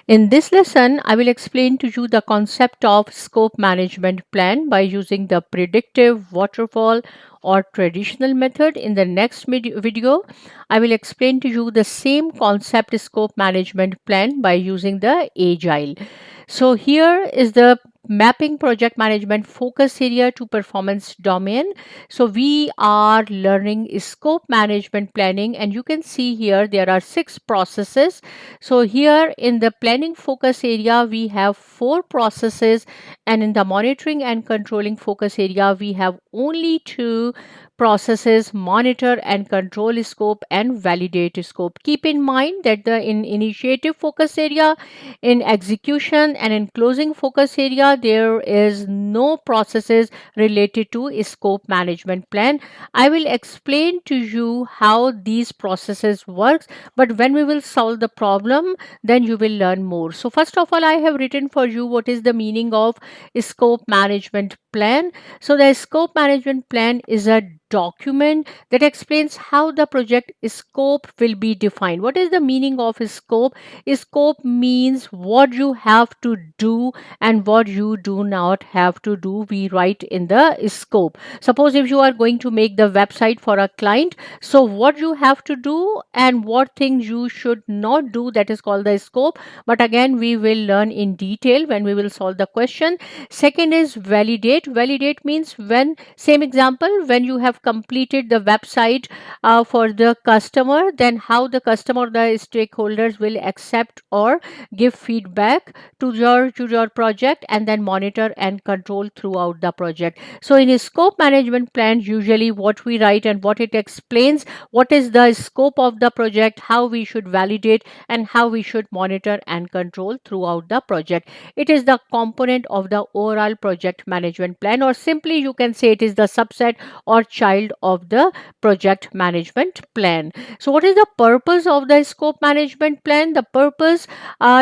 In this lesson, I will explain to you the concept of scope management plan by using the predictive, waterfall, or traditional method. In the next video, I will explain to you the same concept scope management plan by using the agile. So here is the mapping project management focus area to performance domain. So we are learning scope management planning, and you can see here there are 6 processes. So here in the planning focus area, we have 4 processes, and in the monitoring and controlling focus area, we have only 2 processes: monitor and control scope and validate scope. Keep in mind that the in initiative focus area, in execution, and in closing focus area, there is no processes related to scope management plan. I will explain to you how these processes works, but when we will solve the problem, then you will learn more. So first of all, I have written for you what is the meaning of scope management plan. So the scope management plan is a document that explains how the project scope will be defined. What is the meaning of scope? Scope means what you have to do and what you do not have to do. We write in the scope. Suppose if you are going to make the website for a client, so what you have to do and what things you should not do, that is called the scope. But again, we will learn in detail when we will solve the question. Second is validate. Validate means when, same example, when you have completed the website for the customer, then how the customer, the stakeholders will accept or give feedback to your project, and then monitor and control throughout the project. So in a scope management plan, usually what we write and what it explains, what is the scope of the project, how we should validate, and how we should monitor and control throughout the project. It is the component of the overall project management plan, or simply you can say it is the subset or child of the project management plan. So what is the purpose of the scope management plan? The purpose,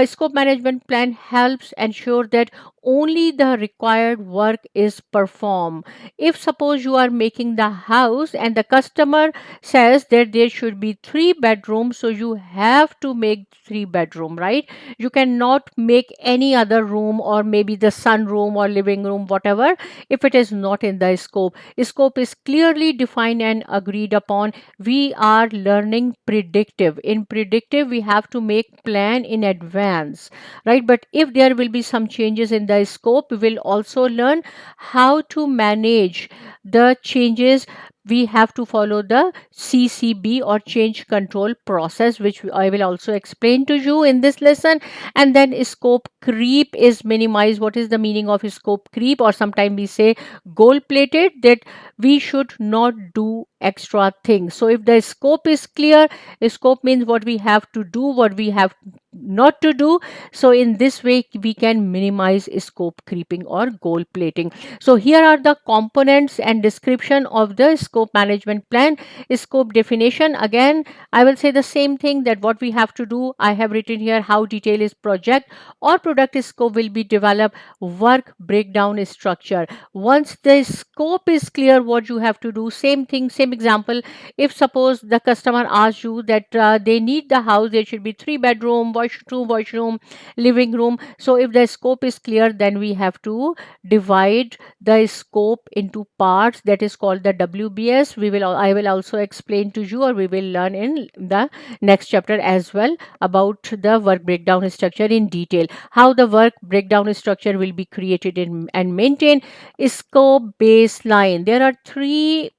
scope management plan helps ensure that only the required work is performed. If suppose you are making the house and the customer says that there should be 3 bedrooms, so you have to make 3 bedroom, right? You cannot make any other room, or maybe the sun room or living room, whatever, if it is not in the scope. Scope is clearly defined and agreed upon. We are learning predictive. In predictive, we have to make plan in advance, right? But if there will be some changes in the scope, we will also learn how to manage the changes. We have to follow the CCB or change control process, which I will also explain to you in this lesson. And then scope creep is minimized. What is the meaning of scope creep? Or sometimes we say gold plated, that we should not do extra things. So if the scope is clear, scope means what we have to do, what we have not to do. So in this way we can minimize scope creeping or gold plating. So here are the components and description of the scope management plan. Scope definition, again I will say the same thing, that what we have to do. I have written here how detail is project or product scope will be developed. Work breakdown structure. Once the scope is clear what you have to do, same thing, same example. If suppose the customer asks you that they need the house, there should be 3 bedroom, washroom, living room. So if the scope is clear, then we have to divide the scope into parts, that is called the WBS. I will also explain to you, or we will learn in the next chapter as well, about the work breakdown structure in detail, how the work breakdown structure will be created and maintained. Scope baseline, there are 3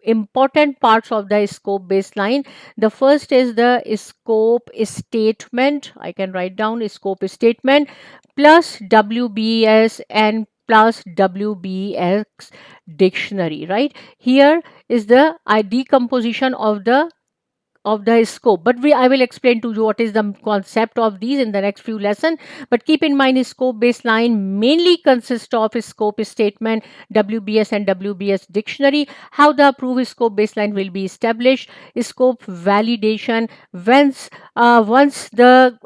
important parts of the scope baseline. The first is the scope statement. I can write down scope statement plus WBS and plus WBX dictionary, right? Here is the decomposition of the scope, but I will explain to you what is the concept of these in the next few lessons. But keep in mind, scope baseline mainly consists of scope statement, WBS and WBS dictionary. How the approved scope baseline will be established. Scope validation, once the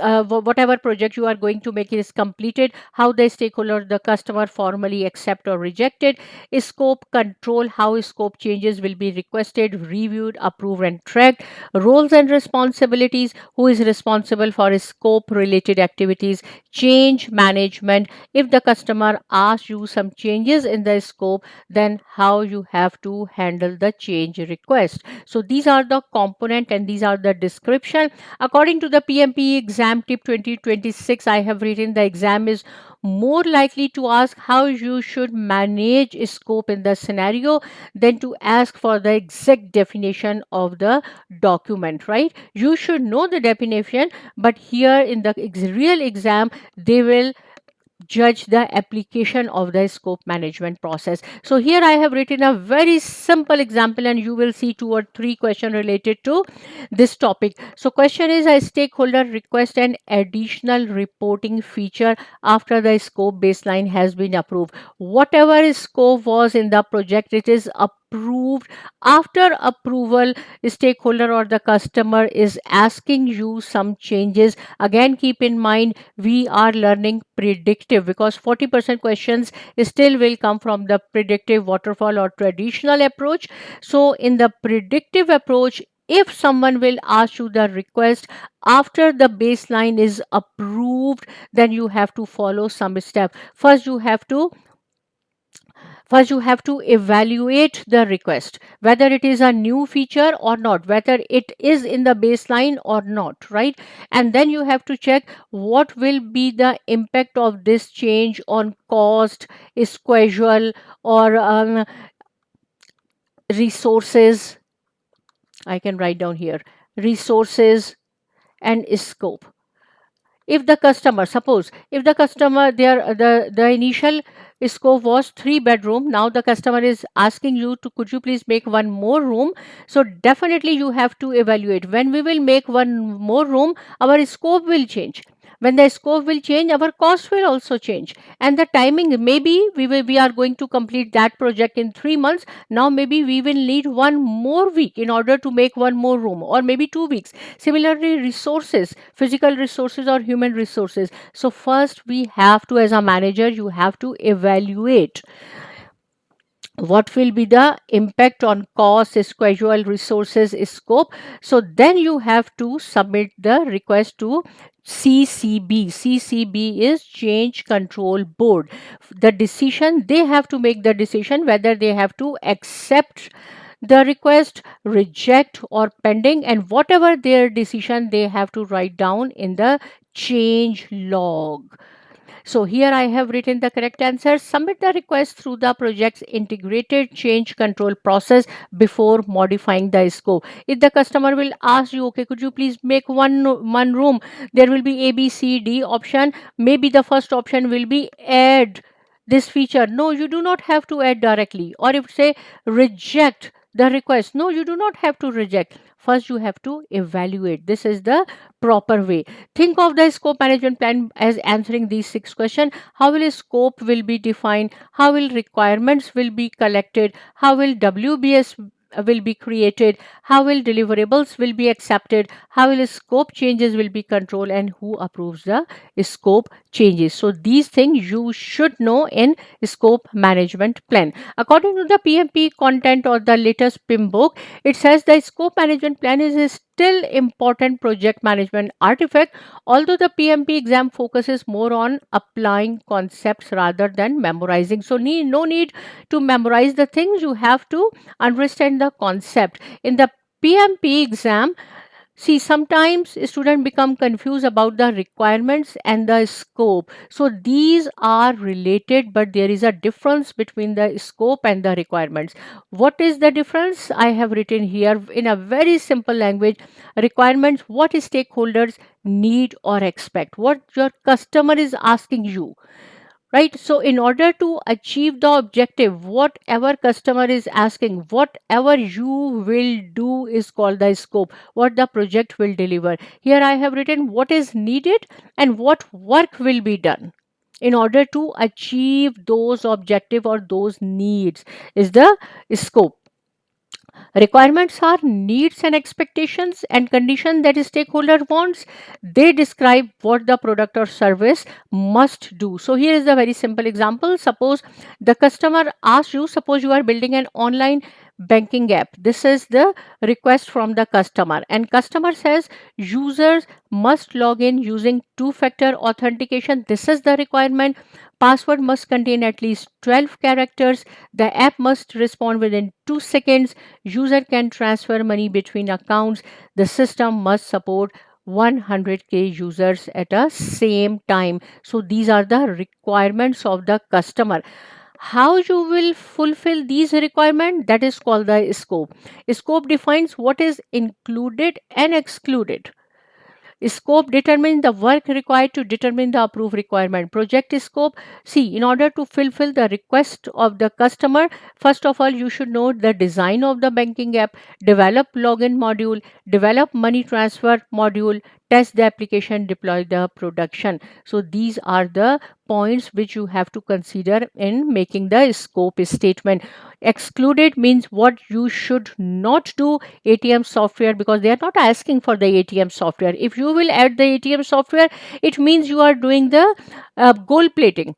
whatever project you are going to make is completed, how the stakeholder, the customer, formally accept or rejected. Scope control, how scope changes will be requested, reviewed, approved, and tracked. roles and responsibilities, who is responsible for scope related activities, change management. If the customer asks you some changes in the scope, then how you have to handle the change request. So these are the component and these are the description. According to the PMP exam tip 2026, I have written the exam is more likely to ask how you should manage scope in the scenario than to ask for the exact definition of the document, right? You should know the definition, but here in the real exam, they will judge the application of the scope management process. So here I have written a very simple example and you will see two or three questions related to this topic. So question is, a stakeholder request an additional reporting feature after the scope baseline has been approved. Whatever scope was in the project, it is approved. After approval, stakeholder or the customer is asking you some changes. Again, keep in mind we are learning predictive, because 40% questions still will come from the predictive, waterfall or traditional approach. So in the predictive approach, if someone will ask you the request after the baseline is approved, then you have to follow some step. First you have to evaluate the request, whether it is a new feature or not, whether it is in the baseline or not, right? And then you have to check what will be the impact of this change on cost, schedule, or resources. I can write down here resources and scope. If the customer, suppose if the customer, the initial scope was 3 bedroom, now the customer is asking you to, could you please make one more room? So definitely you have to evaluate, when we will make one more room, our scope will change. When the scope will change, our cost will also change, and the timing, maybe we are going to complete that project in 3 months. Now maybe we will need one more week in order to make one more room, or maybe 2 weeks. Similarly, resources, physical resources or human resources. So first we have to, as a manager, you have to evaluate what will be the impact on cost, schedule, resources, scope. So then you have to submit the request to CCB. CCB is Change Control Board. The decision, they have to make the decision whether they have to accept the request, reject, or pending, and whatever their decision, they have to write down in the change log. So here I have written the correct answer. Submit the request through the project's integrated change control process before modifying the scope. If the customer will ask you, okay, could you please make one room? There will be A, B, C, D option. Maybe the first option will be add this feature. No, you do not have to add directly. Or if say reject the request. No, you do not have to reject. First, you have to evaluate. This is the proper way. Think of the scope management plan as answering these 6 questions. How will a scope will be defined? How will requirements will be collected? How will WBS will be created? How will deliverables will be accepted? How will scope changes will be controlled? And who approves the scope changes? So these things you should know in scope management plan. According to the PMP content or the latest PIM book, it says the scope management plan is a still important project management artifact, although the PMP exam focuses more on applying concepts rather than memorizing. So no need to memorize the things, you have to understand the concept. In the PMP exam, see, sometimes students become confused about the requirements and the scope. So these are related, but there is a difference between the scope and the requirements. What is the difference? I have written here in a very simple language. Requirements, what stakeholders need or expect, what your customer is asking you, right? So in order to achieve the objective, whatever customer is asking, whatever you will do is called the scope, what the project will deliver. Here I have written what is needed and what work will be done in order to achieve those objective or those needs is the scope. Requirements are needs and expectations and condition that a stakeholder wants. They describe what the product or service must do. So here is a very simple example. Suppose the customer asks you, suppose you are building an online banking app. This is the request from the customer, and customer says users must log in using two factor authentication. This is the requirement. Password must contain at least 12 characters. The app must respond within 2 seconds. User can transfer money between accounts. The system must support 100k users at a same time. So these are the requirements of the customer. How you will fulfill these requirements, that is called the scope. Scope defines what is included and excluded. Scope determines the work required to determine the approved requirement. Project scope. See, in order to fulfill the request of the customer, first of all, you should know the design of the banking app, develop login module, develop money transfer module, test the application, deploy the production. So these are the points which you have to consider in making the scope statement. Excluded means what you should not do. ATM software, because they are not asking for the ATM software. If you will add the ATM software, it means you are doing the gold plating.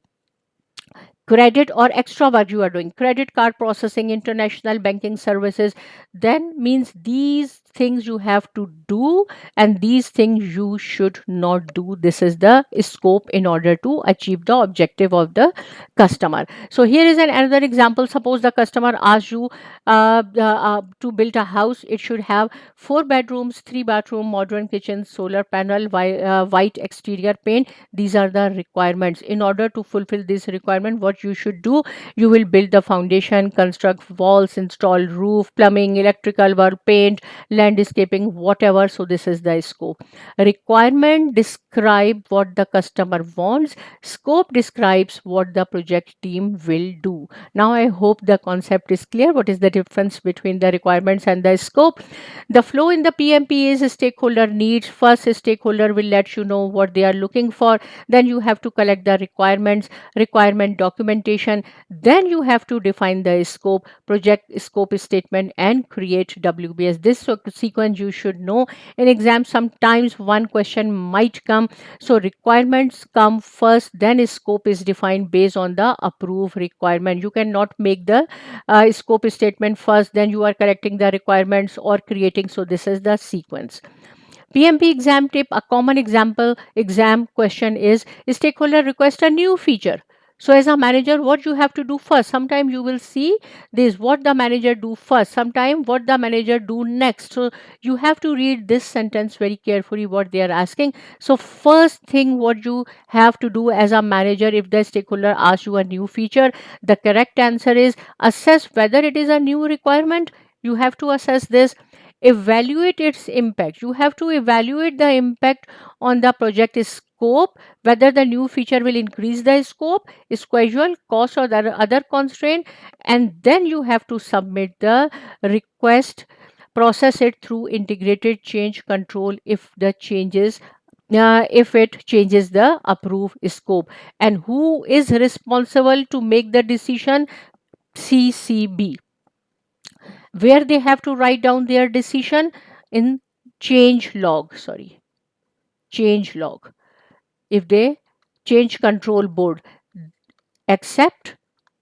Credit or extra work you are doing, credit card processing, international banking services, then means these things you have to do and these things you should not do. This is the scope in order to achieve the objective of the customer. So here is another example. Suppose the customer asks you to build a house. It should have 4 bedrooms, 3 bathroom, modern kitchen, solar panel, white exterior paint. These are the requirements. In order to fulfill this requirement, what you should do, you will build the foundation, construct walls, install roof, plumbing, electrical work, paint, landscaping, whatever. So this is the scope. Requirement describe what the customer wants. Scope describes what the project team will do. Now I hope the concept is clear. What is the difference between the requirements and the scope? The flow in the PMP is stakeholder needs. First, stakeholder will let you know what they are looking for. Then you have to collect the requirements, requirement documentation. Then you have to define the scope, project scope statement, and create WBS. This sequence you should know. In exam, sometimes one question might come. So requirements come first, then scope is defined based on the approved requirement. You cannot make the scope statement first, then you are collecting the requirements or creating. So this is the sequence. PMP exam tip, a common example exam question is stakeholder request a new feature. So as a manager, what you have to do first? Sometimes you will see this what the manager do first, sometimes what the manager do next. So you have to read this sentence very carefully what they are asking. So first thing what you have to do as a manager, if the stakeholder asks you a new feature, the correct answer is assess whether it is a new requirement. You have to assess this. Evaluate its impact. You have to evaluate the impact on the project scope, whether the new feature will increase the scope, schedule, cost, or the other constraint, and then you have to submit the request, process it through integrated change control if it changes the approved scope. And who is responsible to make the decision? CCB, where they have to write down their decision in change log. If they change control board, accept,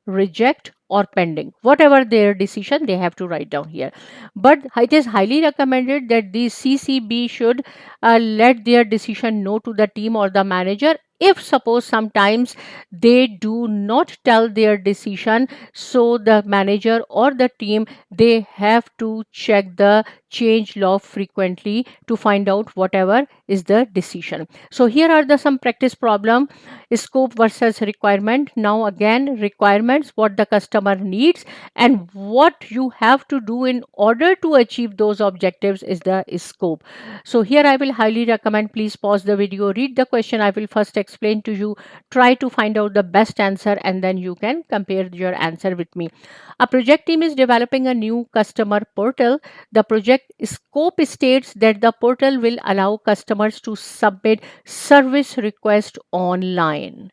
reject, or pending, whatever their decision, they have to write down here. But it is highly recommended that the CCB should let their decision know to the team or the manager. If suppose sometimes they do not tell their decision, so the manager or the team, they have to check the change log frequently to find out whatever is the decision. So here are the some practice problem. Scope versus requirement. Now again, requirements, what the customer needs, and what you have to do in order to achieve those objectives is the scope. So here I will highly recommend, please pause the video, read the question. I will first explain to you, try to find out the best answer, and then you can compare your answer with me. A project team is developing a new customer portal. The project scope states that the portal will allow customers to submit service request online.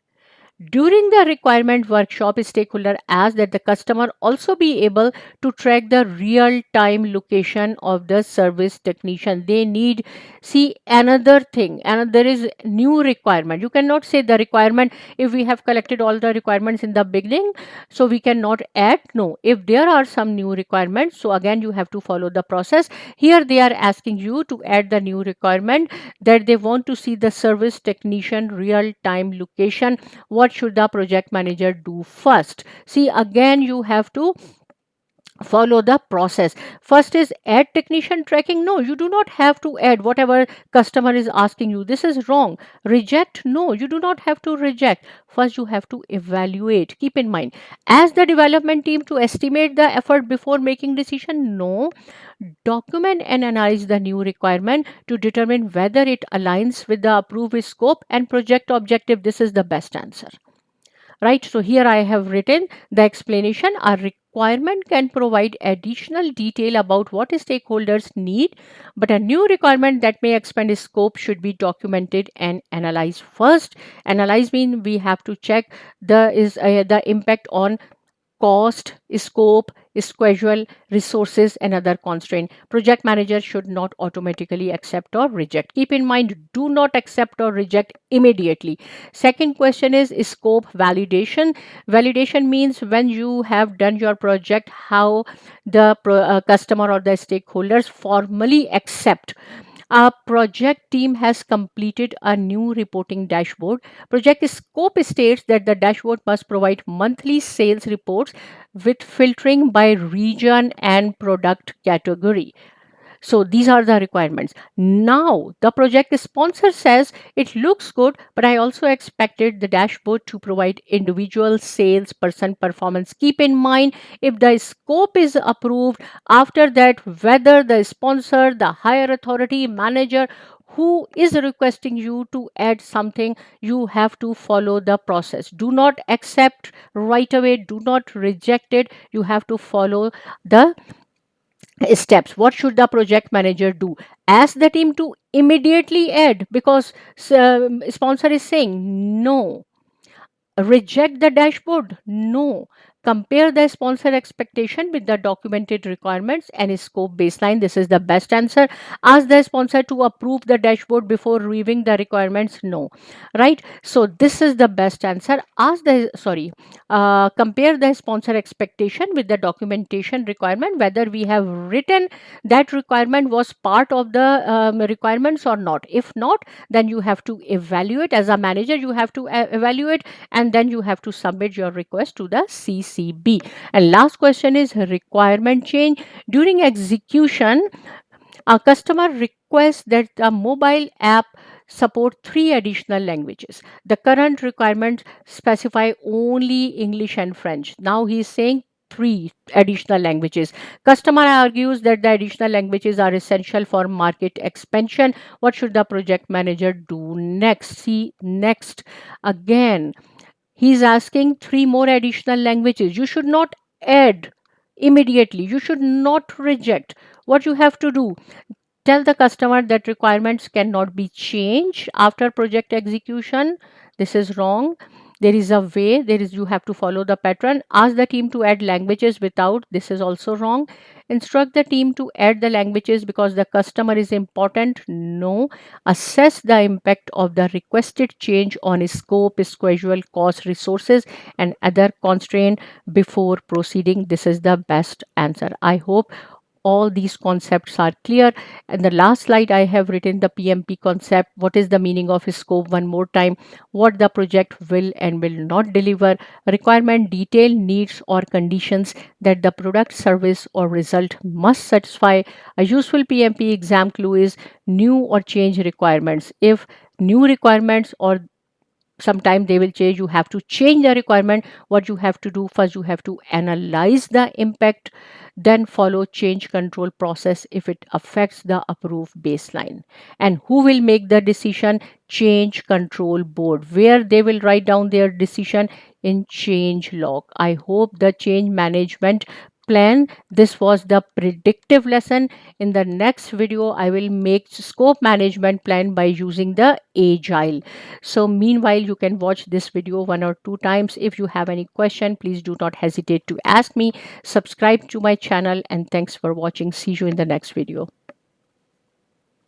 During the requirement workshop, stakeholder asked that the customer also be able to track the real time location of the service technician. They need, see, another thing, and there is new requirement. You cannot say the requirement, if we have collected all the requirements in the beginning, so we cannot add. No, if there are some new requirements, so again you have to follow the process. Here they are asking you to add the new requirement, that they want to see the service technician real time location. What should the project manager do first? See, again you have to follow the process. First is add technician tracking. No, you do not have to add whatever customer is asking you. This is wrong. Reject. No, you do not have to reject. First you have to evaluate. Keep in mind, as the development team, to estimate the effort before making decision. No, document and analyze the new requirement to determine whether it aligns with the approved scope and project objective. This is the best answer, right? So here I have written the explanation. A requirement can provide additional detail about what stakeholders need, but a new requirement that may expand scope should be documented and analyzed first. Analyze means we have to check the impact on cost, scope, schedule, resources, and other constraint. Project manager should not automatically accept or reject. Keep in mind, do not accept or reject immediately. Second question is scope validation. Validation means when you have done your project, how the customer or the stakeholders formally accept. Our project team has completed a new reporting dashboard. Project scope states that the dashboard must provide monthly sales reports with filtering by region and product category. So these are the requirements. Now the project sponsor says it looks good, but I also expected the dashboard to provide individual salesperson performance. Keep in mind, if the scope is approved, after that, whether the sponsor, the higher authority, manager, who is requesting you to add something, you have to follow the process. Do not accept right away, do not reject it. You have to follow the steps. What should the project manager do? Ask the team to immediately add, because sponsor is saying no. Reject the dashboard? No. Compare the sponsor expectation with the documented requirements and scope baseline. This is the best answer. Ask the sponsor to approve the dashboard before reviewing the requirements? No. Right? So this is the best answer. Compare the sponsor expectation with the documentation requirement, whether we have written that requirement was part of the requirements or not. If not, then you have to evaluate. As a manager, you have to evaluate, and then you have to submit your request to the CCB. And last question is requirement change. During execution, a customer requests that the mobile app support three additional languages. The current requirements specify only English and French. Now he is saying three additional languages. Customer argues that the additional languages are essential for market expansion. What should the project manager do next? See, next again, he's asking three more additional languages. You should not add immediately. You should not reject. What you have to do, tell the customer that requirements cannot be changed after project execution. This is wrong. There is a way, there is, you have to follow the pattern. Ask the team to add languages without. This is also wrong. Instruct the team to add the languages because the customer is important. No. Assess the impact of the requested change on scope, schedule, cost, resources, and other constraint before proceeding. This is the best answer. I hope all these concepts are clear. And the last slide, I have written the PMP concept. What is the meaning of scope? One more time. What the project will and will not deliver. Requirement, detail, needs or conditions that the product, service or result must satisfy. A useful PMP exam clue is new or change requirements. If new requirements or sometimes they will change, you have to change the requirement. What you have to do, first you have to analyze the impact, then follow change control process if it affects the approved baseline. And who will make the decision? Change control board, where they will write down their decision in change log. I hope the change management plan. This was the predictive lesson. In the next video, I will make scope management plan by using the agile. So meanwhile, you can watch this video 1 or 2 times. If you have any question, please do not hesitate to ask me. Subscribe to my channel, and thanks for watching. See you in the next video.